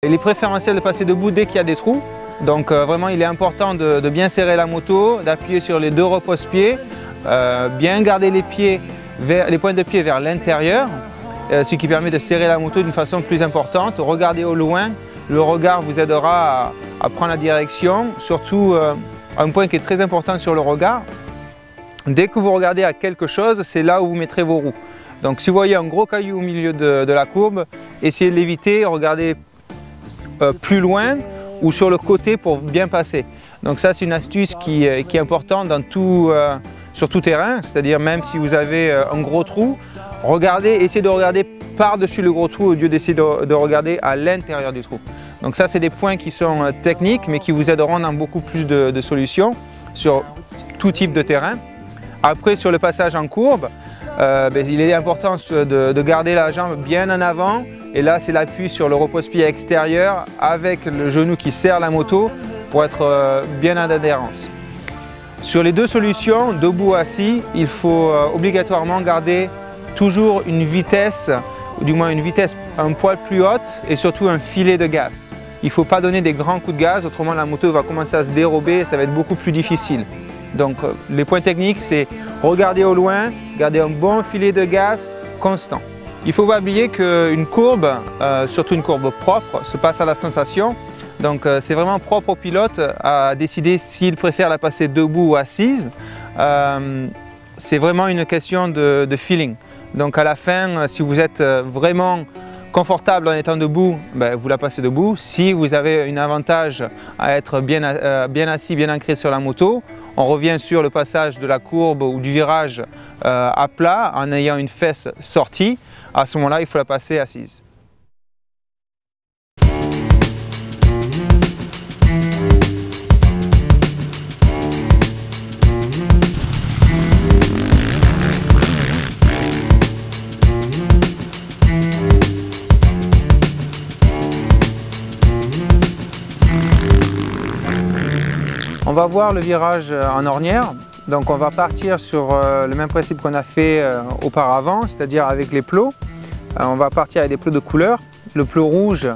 Il est préférentiel de passer debout dès qu'il y a des trous. Donc vraiment il est important de bien serrer la moto, d'appuyer sur les deux repose-pieds, bien garder les pointes de pied vers l'intérieur, ce qui permet de serrer la moto d'une façon plus importante. Regardez au loin, le regard vous aidera à prendre la direction, surtout un point qui est très important sur le regard. Dès que vous regardez à quelque chose, c'est là où vous mettrez vos roues. Donc si vous voyez un gros caillou au milieu de la courbe, essayez de l'éviter, regardez plus loin ou sur le côté pour bien passer. Donc ça c'est une astuce qui est importante sur tout terrain, c'est-à-dire même si vous avez un gros trou, essayez de regarder par-dessus le gros trou au lieu d'essayer de regarder à l'intérieur du trou. Donc ça c'est des points qui sont techniques mais qui vous aideront dans beaucoup plus de solutions sur tout type de terrain. Après sur le passage en courbe, il est important de garder la jambe bien en avant et là c'est l'appui sur le repose-pied extérieur avec le genou qui serre la moto pour être bien en adhérence. Sur les deux solutions, debout ou assis, il faut obligatoirement garder toujours une vitesse, ou du moins une vitesse un poil plus haute et surtout un filet de gaz. Il ne faut pas donner des grands coups de gaz, autrement la moto va commencer à se dérober et ça va être beaucoup plus difficile. Donc les points techniques, c'est regarder au loin, garder un bon filet de gaz constant. Il ne faut pas oublier qu'une courbe, surtout une courbe propre, se passe à la sensation. Donc c'est vraiment propre au pilote à décider s'il préfère la passer debout ou assise. C'est vraiment une question de feeling. Donc à la fin, si vous êtes vraiment confortable en étant debout, vous la passez debout. Si vous avez un avantage à être bien assis, bien ancré sur la moto, on revient sur le passage de la courbe ou du virage à plat en ayant une fesse sortie. À ce moment-là, il faut la passer assise. On va voir le virage en ornière, donc on va partir sur le même principe qu'on a fait auparavant, c'est-à-dire avec les plots. On va partir avec des plots de couleur. Le plot rouge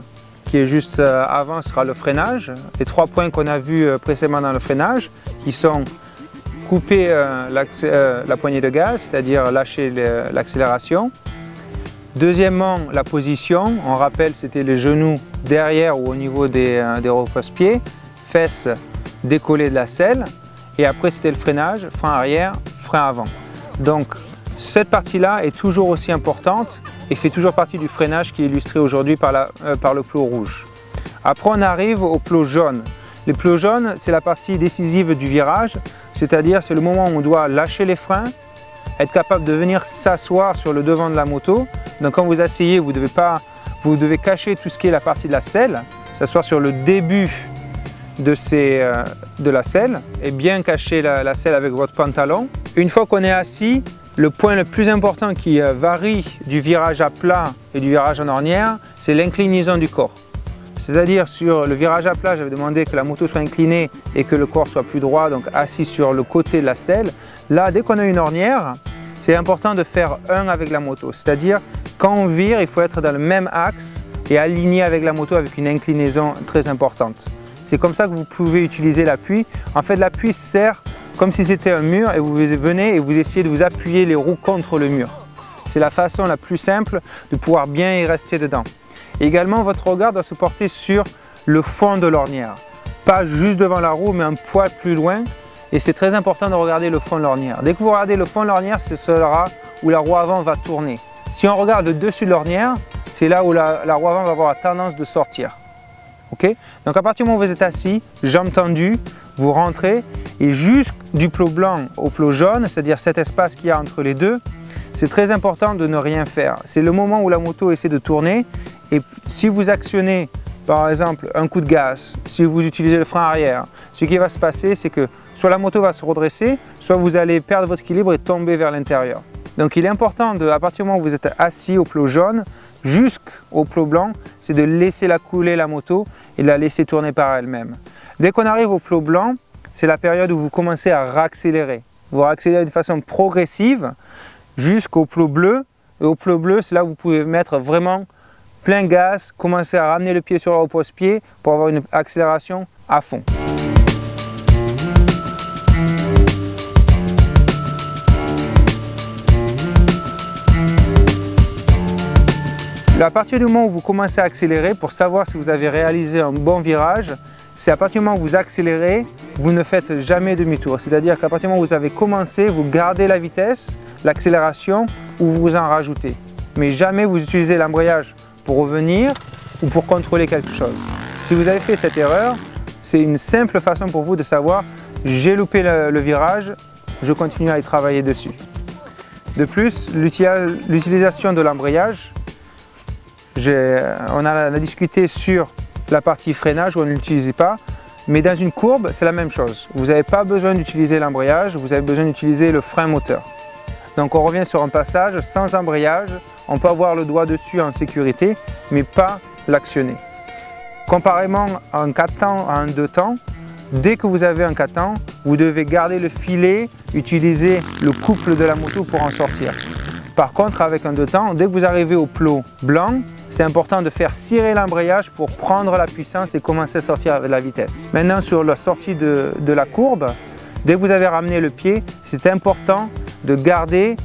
qui est juste avant sera le freinage. Les trois points qu'on a vus précédemment dans le freinage qui sont couper la poignée de gaz, c'est-à-dire lâcher l'accélération. Deuxièmement, la position. On rappelle c'était les genoux derrière ou au niveau des repose-pieds, fesses décollé de la selle et après c'était le freinage, frein arrière, frein avant. Donc cette partie-là est toujours aussi importante et fait toujours partie du freinage qui est illustré aujourd'hui par le plot rouge. Après on arrive au plot jaune. Le plot jaune c'est la partie décisive du virage, c'est-à-dire c'est le moment où on doit lâcher les freins, être capable de venir s'asseoir sur le devant de la moto. Donc quand vous asseyez, vous devez cacher tout ce qui est la partie de la selle, s'asseoir sur le début de la selle et bien cacher la selle avec votre pantalon. Une fois qu'on est assis, le point le plus important qui varie du virage à plat et du virage en ornière, c'est l'inclinaison du corps. C'est-à-dire sur le virage à plat, j'avais demandé que la moto soit inclinée et que le corps soit plus droit, donc assis sur le côté de la selle. Là, dès qu'on a une ornière, c'est important de faire un avec la moto. C'est-à-dire quand on vire, il faut être dans le même axe et aligné avec la moto avec une inclinaison très importante. C'est comme ça que vous pouvez utiliser l'appui. En fait, l'appui sert comme si c'était un mur et vous venez et vous essayez de vous appuyer les roues contre le mur. C'est la façon la plus simple de pouvoir bien y rester dedans. Et également, votre regard doit se porter sur le fond de l'ornière. Pas juste devant la roue, mais un poil plus loin. Et c'est très important de regarder le fond de l'ornière. Dès que vous regardez le fond de l'ornière, c'est là où la roue avant va tourner. Si on regarde le dessus de l'ornière, c'est là où la roue avant va avoir la tendance de sortir. Okay? Donc à partir du moment où vous êtes assis, jambes tendues, vous rentrez et jusque du plot blanc au plot jaune, c'est-à-dire cet espace qu'il y a entre les deux, c'est très important de ne rien faire. C'est le moment où la moto essaie de tourner et si vous actionnez par exemple un coup de gaz, si vous utilisez le frein arrière, ce qui va se passer c'est que soit la moto va se redresser, soit vous allez perdre votre équilibre et tomber vers l'intérieur. Donc il est important, à partir du moment où vous êtes assis au plot jaune, jusqu'au plot blanc, c'est de laisser couler la moto et de la laisser tourner par elle-même. Dès qu'on arrive au plot blanc, c'est la période où vous commencez à réaccélérer. Vous réaccélérez de façon progressive jusqu'au plot bleu. Et au plot bleu, c'est là où vous pouvez mettre vraiment plein gaz, commencez à ramener le pied sur le repose-pied pour avoir une accélération à fond. À partir du moment où vous commencez à accélérer, pour savoir si vous avez réalisé un bon virage, c'est à partir du moment où vous accélérez, vous ne faites jamais demi-tour. C'est-à-dire qu'à partir du moment où vous avez commencé, vous gardez la vitesse, l'accélération ou vous en rajoutez. Mais jamais vous utilisez l'embrayage pour revenir ou pour contrôler quelque chose. Si vous avez fait cette erreur, c'est une simple façon pour vous de savoir j'ai loupé le virage, je continue à y travailler dessus. De plus, l'utilisation de l'embrayage, on a discuté sur la partie freinage où on ne l'utilise pas, mais dans une courbe, c'est la même chose. Vous n'avez pas besoin d'utiliser l'embrayage, vous avez besoin d'utiliser le frein moteur. Donc on revient sur un passage sans embrayage, on peut avoir le doigt dessus en sécurité, mais pas l'actionner. Comparément à un 4 temps à un 2 temps, dès que vous avez un 4 temps, vous devez garder le filet, utiliser le couple de la moto pour en sortir. Par contre, avec un 2 temps, dès que vous arrivez au plot blanc, c'est important de faire cirer l'embrayage pour prendre la puissance et commencer à sortir avec la vitesse. Maintenant, sur la sortie de la courbe, dès que vous avez ramené le pied, c'est important de garder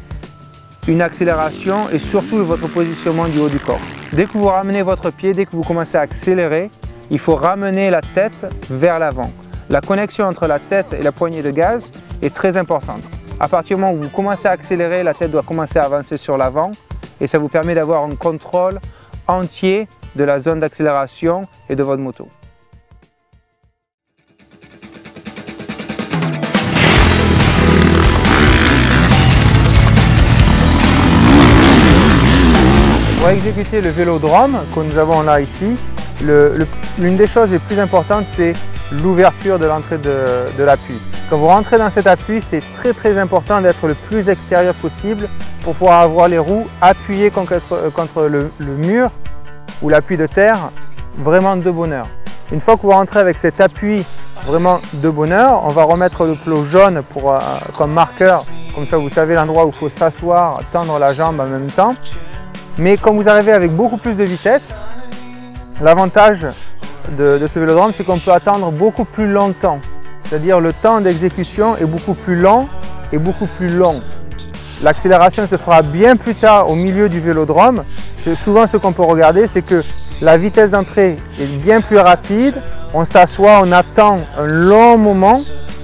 une accélération et surtout votre positionnement du haut du corps. Dès que vous ramenez votre pied, dès que vous commencez à accélérer, il faut ramener la tête vers l'avant. La connexion entre la tête et la poignée de gaz est très importante. À partir du moment où vous commencez à accélérer, la tête doit commencer à avancer sur l'avant et ça vous permet d'avoir un contrôle entier de la zone d'accélération et de votre moto. Pour exécuter le vélodrome que nous avons là ici, l'une des choses les plus importantes, c'est l'ouverture de l'entrée de l'appui. Quand vous rentrez dans cet appui, c'est très important d'être le plus extérieur possible pour pouvoir avoir les roues appuyées contre le mur ou l'appui de terre, vraiment de bonheur. Une fois que vous rentrez avec cet appui vraiment de bonheur, on va remettre le plot jaune comme marqueur, comme ça vous savez l'endroit où il faut s'asseoir, tendre la jambe en même temps. Mais quand vous arrivez avec beaucoup plus de vitesse, l'avantage de ce vélodrome, c'est qu'on peut attendre beaucoup plus longtemps. C'est-à-dire le temps d'exécution est beaucoup plus lent et beaucoup plus long. L'accélération se fera bien plus tard au milieu du vélodrome. Souvent ce qu'on peut regarder, c'est que la vitesse d'entrée est bien plus rapide. On s'assoit, on attend un long moment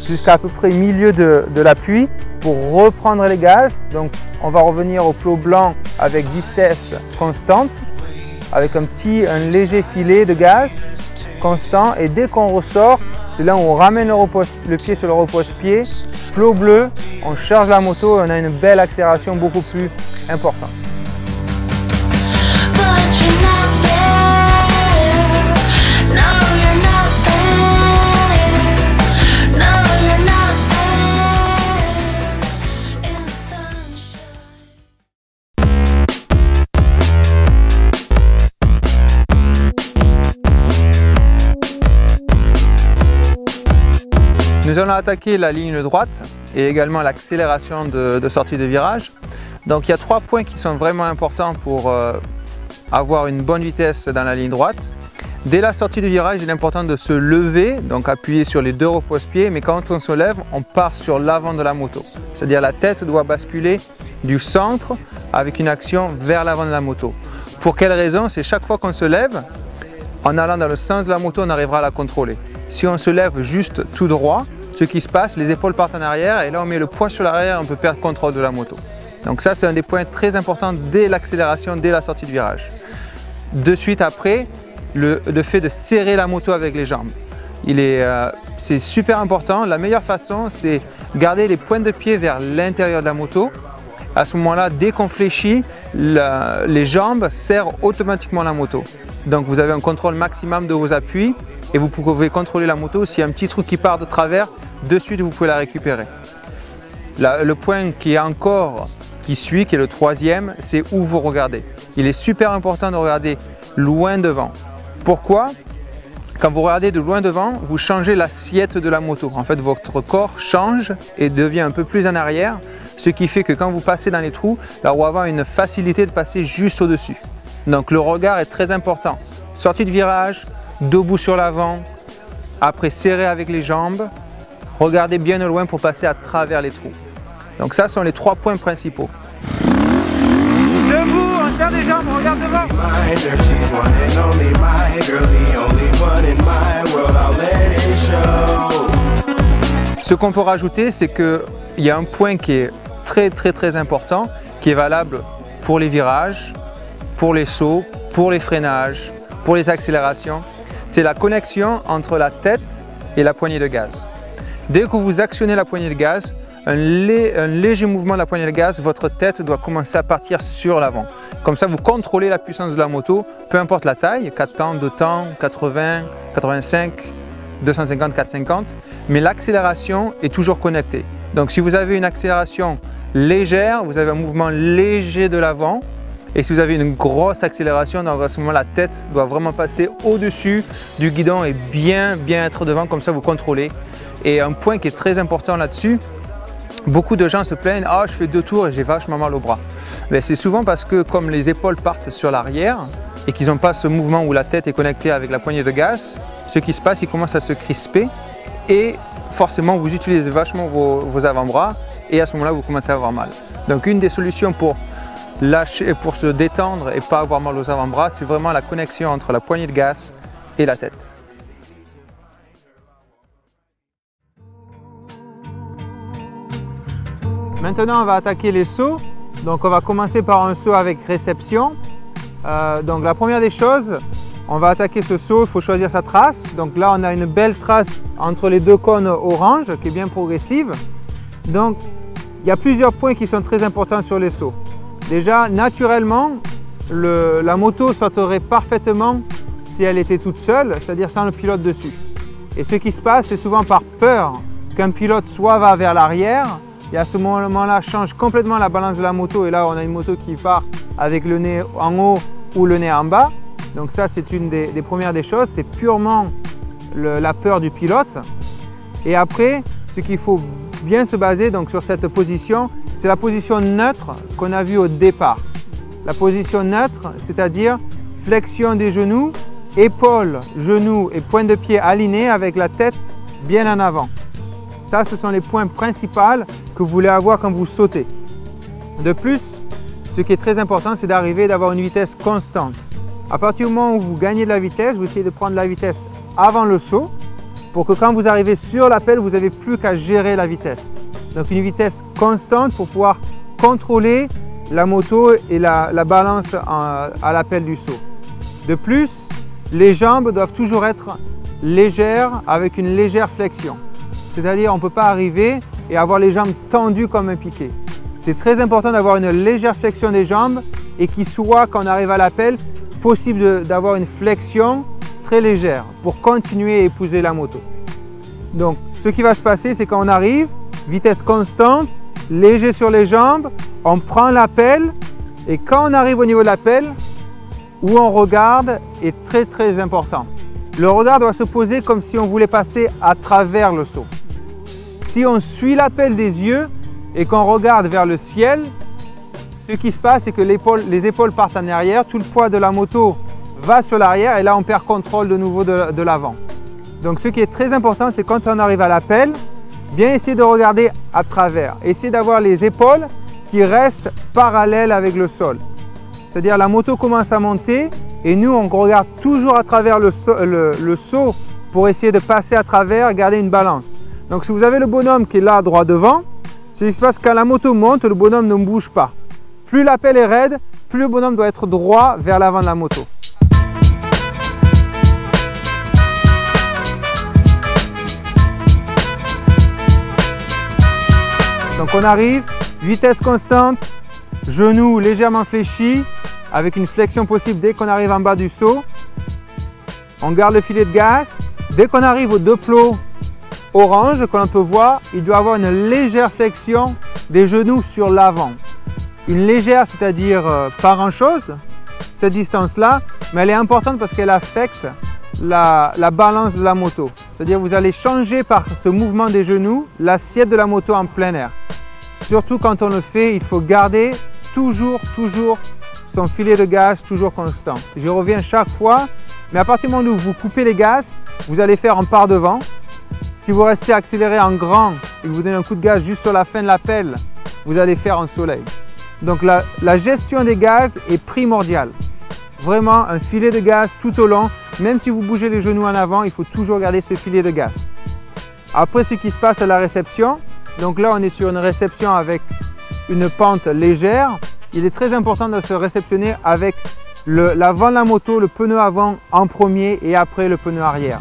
jusqu'à peu près milieu de l'appui pour reprendre les gaz. Donc on va revenir au plot blanc avec vitesse constante, avec un léger filet de gaz constant, et dès qu'on ressort, c'est là où on ramène le pied sur le repose-pied, plot bleu, on charge la moto et on a une belle accélération beaucoup plus importante. Nous allons attaquer la ligne droite et également l'accélération de sortie de virage. Donc il y a 3 points qui sont vraiment importants pour avoir une bonne vitesse dans la ligne droite. Dès la sortie du virage, il est important de se lever, donc appuyer sur les 2 repose-pieds, mais quand on se lève, on part sur l'avant de la moto. C'est-à-dire la tête doit basculer du centre avec une action vers l'avant de la moto. Pour quelle raison? C'est chaque fois qu'on se lève, en allant dans le sens de la moto, on arrivera à la contrôler. Si on se lève juste tout droit, ce qui se passe, les épaules partent en arrière et là on met le poids sur l'arrière, on peut perdre contrôle de la moto. Donc ça c'est un des points très importants dès l'accélération, dès la sortie du virage. De suite après, le fait de serrer la moto avec les jambes. C'est super important. La meilleure façon, c'est garder les pointes de pied vers l'intérieur de la moto. À ce moment-là, dès qu'on fléchit, les jambes serrent automatiquement la moto. Donc vous avez un contrôle maximum de vos appuis et vous pouvez contrôler la moto. S'il y a un petit truc qui part de travers, de suite vous pouvez la récupérer. Le point qui suit, qui est le 3e, c'est où vous regardez. Il est super important de regarder loin devant. Pourquoi? Quand vous regardez de loin devant, vous changez l'assiette de la moto. En fait, votre corps change et devient un peu plus en arrière, ce qui fait que quand vous passez dans les trous, la roue avant a une facilité de passer juste au-dessus. Donc le regard est très important. Sortie de virage, debout sur l'avant, après serrer avec les jambes, regardez bien au loin pour passer à travers les trous. Donc ça sont les 3 points principaux. Debout, on serre les jambes, on regarde devant. Ce qu'on peut rajouter, c'est qu'il y a un point qui est très important, qui est valable pour les virages, pour les sauts, pour les freinages, pour les accélérations. C'est la connexion entre la tête et la poignée de gaz. Dès que vous actionnez la poignée de gaz, un léger mouvement de la poignée de gaz, votre tête doit commencer à partir sur l'avant. Comme ça, vous contrôlez la puissance de la moto, peu importe la taille, 4 temps, 2 temps, 80, 85, 250, 450, mais l'accélération est toujours connectée. Donc si vous avez une accélération légère, vous avez un mouvement léger de l'avant, et si vous avez une grosse accélération, dans ce moment la tête doit vraiment passer au-dessus du guidon et bien être devant, comme ça vous contrôlez. Et un point qui est très important là-dessus, beaucoup de gens se plaignent « Ah, je fais 2 tours et j'ai vachement mal au bras ». C'est souvent parce que comme les épaules partent sur l'arrière et qu'ils n'ont pas ce mouvement où la tête est connectée avec la poignée de gaz, ce qui se passe, ils commencent à se crisper et forcément vous utilisez vachement vos avant-bras et à ce moment-là vous commencez à avoir mal. Donc une des solutions pour lâcher, pour se détendre et pas avoir mal aux avant-bras, c'est vraiment la connexion entre la poignée de gaz et la tête. Maintenant on va attaquer les sauts. Donc on va commencer par un saut avec réception. Donc la première des choses, on va attaquer ce saut, il faut choisir sa trace. Donc là on a une belle trace entre les 2 cônes orange qui est bien progressive. Donc il y a plusieurs points qui sont très importants sur les sauts. Déjà naturellement, la moto sauterait parfaitement si elle était toute seule, c'est-à-dire sans le pilote dessus. Et ce qui se passe, c'est souvent par peur qu'un pilote soit va vers l'arrière, et à ce moment-là change complètement la balance de la moto, et là on a une moto qui part avec le nez en haut ou le nez en bas. Donc ça c'est une des premières des choses, c'est purement la peur du pilote. Et après, ce qu'il faut bien se baser donc, sur cette position, c'est la position neutre qu'on a vue au départ. La position neutre, c'est-à-dire flexion des genoux, épaules, genoux et pointe de pied alignés avec la tête bien en avant. Ça, ce sont les points principaux que vous voulez avoir quand vous sautez. De plus, ce qui est très important, c'est d'arriver d'avoir une vitesse constante. À partir du moment où vous gagnez de la vitesse, vous essayez de prendre la vitesse avant le saut pour que quand vous arrivez sur l'appel, vous n'avez plus qu'à gérer la vitesse. Donc une vitesse constante pour pouvoir contrôler la moto et la balance à l'appel du saut. De plus, les jambes doivent toujours être légères avec une légère flexion. C'est-à-dire on ne peut pas arriver et avoir les jambes tendues comme un piqué. C'est très important d'avoir une légère flexion des jambes et qu'il soit, quand on arrive à l'appel, possible d'avoir une flexion très légère pour continuer à épouser la moto. Donc ce qui va se passer, c'est quand on arrive, vitesse constante, léger sur les jambes, on prend l'appel et quand on arrive au niveau de l'appel, où on regarde est très important. Le regard doit se poser comme si on voulait passer à travers le saut. Si on suit l'appel des yeux et qu'on regarde vers le ciel, ce qui se passe, c'est que les épaules partent en arrière, tout le poids de la moto va sur l'arrière et là on perd contrôle de nouveau de l'avant. Donc ce qui est très important, c'est quand on arrive à l'appel, bien essayer de regarder à travers. Essayer d'avoir les épaules qui restent parallèles avec le sol. C'est-à-dire la moto commence à monter et nous on regarde toujours à travers le saut pour essayer de passer à travers, garder une balance. Donc si vous avez le bonhomme qui est là droit devant, ce qui se passe quand la moto monte, le bonhomme ne bouge pas. Plus l'appel est raide, plus le bonhomme doit être droit vers l'avant de la moto. Donc on arrive, vitesse constante, genoux légèrement fléchis, avec une flexion possible dès qu'on arrive en bas du saut. On garde le filet de gaz. Dès qu'on arrive au deux plots orange, comme on peut voir, il doit avoir une légère flexion des genoux sur l'avant. Une légère, c'est-à-dire pas grand-chose, cette distance-là, mais elle est importante parce qu'elle affecte la balance de la moto. C'est-à-dire vous allez changer par ce mouvement des genoux l'assiette de la moto en plein air. Surtout quand on le fait, il faut garder toujours son filet de gaz toujours constant. Je reviens chaque fois, mais à partir du moment où vous coupez les gaz, vous allez faire en part devant. Si vous restez accéléré en grand et que vous donnez un coup de gaz juste sur la fin de la pelle, vous allez faire un soleil. Donc la gestion des gaz est primordiale. Vraiment un filet de gaz tout au long. Même si vous bougez les genoux en avant, il faut toujours garder ce filet de gaz. Après, ce qui se passe à la réception, donc là on est sur une réception avec une pente légère. Il est très important de se réceptionner avec l'avant de la moto, le pneu avant en premier et après le pneu arrière.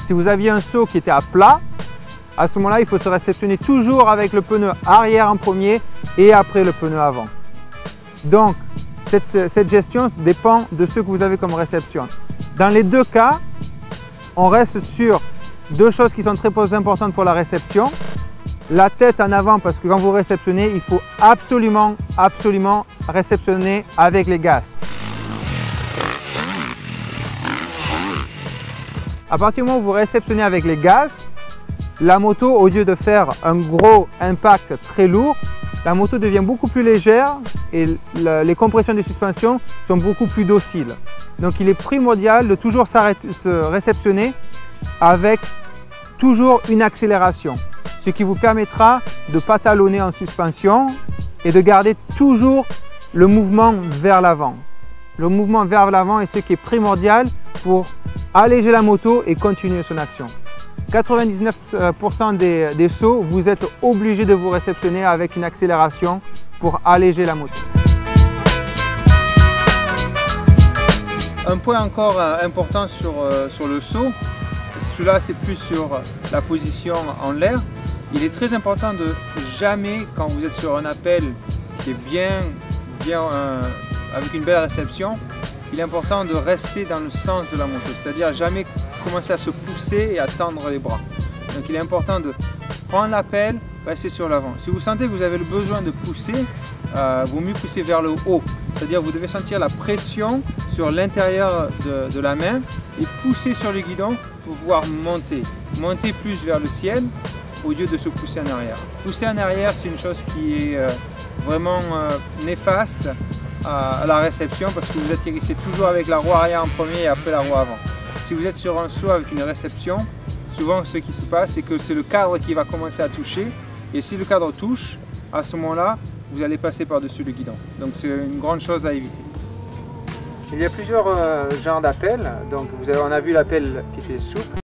Si vous aviez un saut qui était à plat, à ce moment-là, il faut se réceptionner toujours avec le pneu arrière en premier et après le pneu avant. Donc, cette gestion dépend de ce que vous avez comme réception. Dans les deux cas, on reste sur deux choses qui sont très importantes pour la réception. La tête en avant, parce que quand vous réceptionnez, il faut absolument réceptionner avec les gaz. À partir du moment où vous réceptionnez avec les gaz, la moto, au lieu de faire un gros impact très lourd, la moto devient beaucoup plus légère et les compressions de suspension sont beaucoup plus dociles. Donc il est primordial de toujours se réceptionner avec toujours une accélération, ce qui vous permettra de ne pas talonner en suspension et de garder toujours le mouvement vers l'avant. Le mouvement vers l'avant est ce qui est primordial pour alléger la moto et continuer son action. 99% des sauts, vous êtes obligé de vous réceptionner avec une accélération pour alléger la moto. Un point encore important sur le saut, celui-là c'est plus sur la position en l'air. Il est très important de jamais, quand vous êtes sur un appel qui est bien avec une belle réception, il est important de rester dans le sens de la moto, c'est-à-dire jamais commencer à se pousser et à tendre les bras. Donc il est important de prendre l'appel, passer sur l'avant. Si vous sentez que vous avez le besoin de pousser, vaut mieux pousser vers le haut, c'est-à-dire vous devez sentir la pression sur l'intérieur de la main et pousser sur le guidon pour pouvoir monter plus vers le ciel au lieu de se pousser en arrière. Pousser en arrière, c'est une chose qui est vraiment néfaste à la réception parce que vous atterrissez toujours avec la roue arrière en premier et après la roue avant. Si vous êtes sur un saut avec une réception, souvent ce qui se passe c'est que c'est le cadre qui va commencer à toucher et si le cadre touche, à ce moment-là, vous allez passer par-dessus le guidon. Donc c'est une grande chose à éviter. Il y a plusieurs genres d'appels. Donc on a vu l'appel qui était souple.